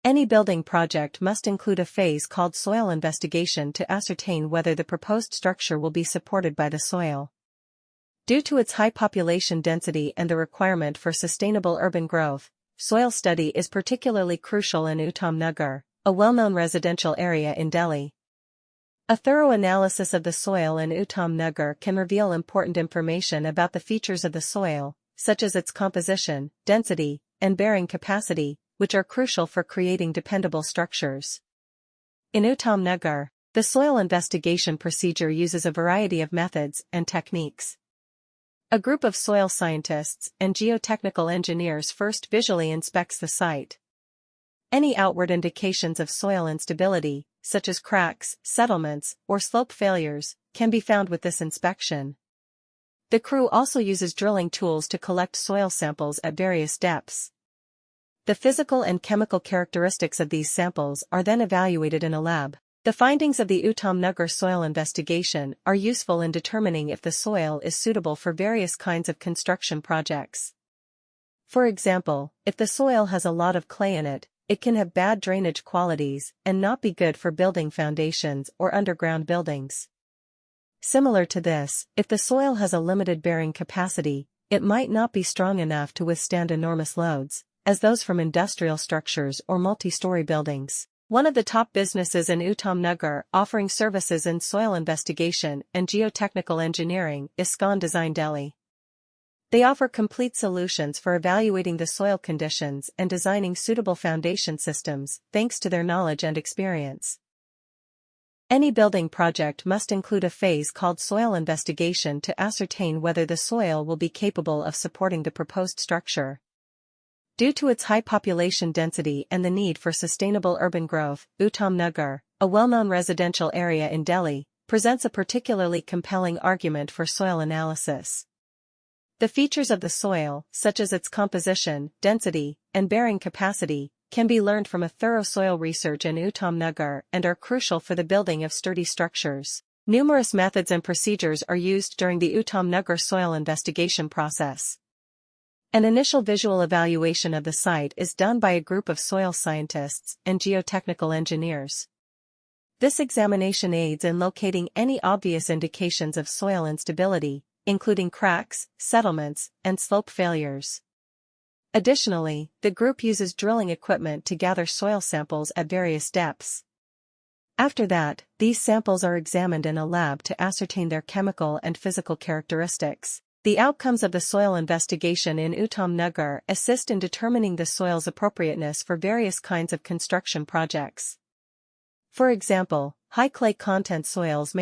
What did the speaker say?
Any building project must include a phase called soil investigation to ascertain whether the proposed structure will be supported by the soil. Due to its high population density and the requirement for sustainable urban growth, soil study is particularly crucial in Uttam Nagar, a well-known residential area in Delhi. A thorough analysis of the soil in Uttam Nagar can reveal important information about the features of the soil, such as its composition, density, and bearing capacity, which are crucial for creating dependable structures. In Uttam Nagar, the soil investigation procedure uses a variety of methods and techniques. A group of soil scientists and geotechnical engineers first visually inspects the site. Any outward indications of soil instability, such as cracks, settlements, or slope failures, can be found with this inspection. The crew also uses drilling tools to collect soil samples at various depths. The physical and chemical characteristics of these samples are then evaluated in a lab. The findings of the Uttam Nagar soil investigation are useful in determining if the soil is suitable for various kinds of construction projects. For example, if the soil has a lot of clay in it, it can have bad drainage qualities and not be good for building foundations or underground buildings. Similar to this, if the soil has a limited bearing capacity, it might not be strong enough to withstand enormous loads, as those from industrial structures or multi-story buildings. One of the top businesses in Uttam Nagar offering services in soil investigation and geotechnical engineering is SCON Design Delhi. They offer complete solutions for evaluating the soil conditions and designing suitable foundation systems, thanks to their knowledge and experience. Any building project must include a phase called soil investigation to ascertain whether the soil will be capable of supporting the proposed structure. Due to its high population density and the need for sustainable urban growth, Uttam Nagar, a well-known residential area in Delhi, presents a particularly compelling argument for soil analysis. The features of the soil, such as its composition, density, and bearing capacity, can be learned from a thorough soil research in Uttam Nagar and are crucial for the building of sturdy structures. Numerous methods and procedures are used during the Uttam Nagar soil investigation process. An initial visual evaluation of the site is done by a group of soil scientists and geotechnical engineers. This examination aids in locating any obvious indications of soil instability, including cracks, settlements, and slope failures. Additionally, the group uses drilling equipment to gather soil samples at various depths. After that, these samples are examined in a lab to ascertain their chemical and physical characteristics. The outcomes of the soil investigation in Uttam Nagar assist in determining the soil's appropriateness for various kinds of construction projects. For example, high clay content soils may